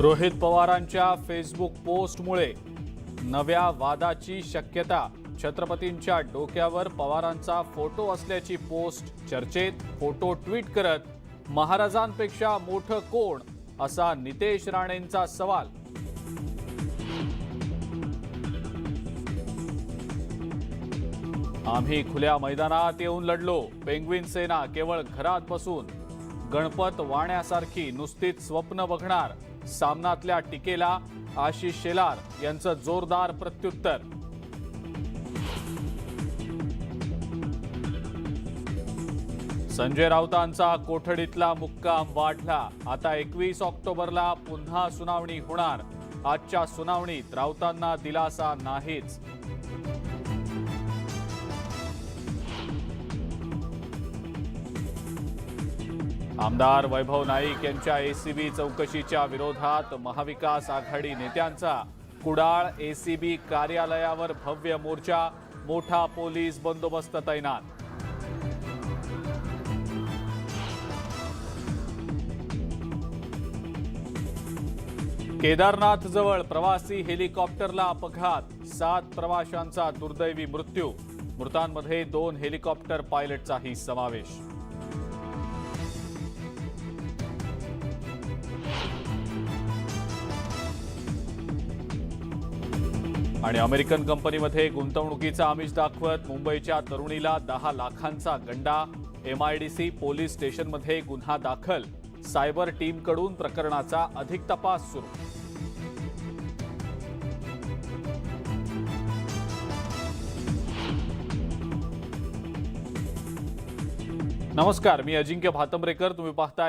रोहित पवारांच्या फेसबुक पोस्टमुळे नव्या वादाची शक्यता। छत्रपतींच्या डोक्यावर पवारांचा फोटो असल्याची पोस्ट चर्चेत। फोटो ट्विट करत महाराजांपेक्षा मोठं कोण असा नितेश राणेंचा सवाल। आम्ही खुल्या मैदानात येऊन लढलो। पेंग्विन सेना केवळ घरात बसून गणपत वाण्यासारखी नुसतीच स्वप्न बघणार। सामनातल्या टीकेला आशिष शेलार यांचं जोरदार प्रत्युत्तर। संजय राऊतांचा कोठडीतला मुक्काम वाढला। आता 21 ऑक्टोबरला पुन्हा सुनावणी होणार। आजच्या सुनावणीत राऊतांना दिलासा नाहीच। आमदार वैभव नाईक यांच्या एसीबी चौकशीच्या विरोधात महाविकास आघाडी नेत्यांचा कुडाळ एसीबी कार्यालयावर भव्य मोर्चा। मोठा पोलीस बंदोबस्त तैनात। केदारनाथ जवळ प्रवासी हेलिकॉप्टरला अपघात। 7 प्रवाशांचा दुर्दैवी मृत्यू। मृतांमध्ये 2 हेलिकॉप्टर पायलटचाही समावेश। आणि अमेरिकन कंपनीमध्ये गुंतवणुकीचा आमिष दाखवत मुंबईच्या तरुणीला 10 लाखांचा गंडा। MIDC पोलीस स्टेशनमध्ये गुन्हा दाखल। सायबर टीमकडून प्रकरणाचा अधिक तपास सुरू। नमस्कार, मी अजिंक्य भातंब्रेकर। तुम्ही पाहताय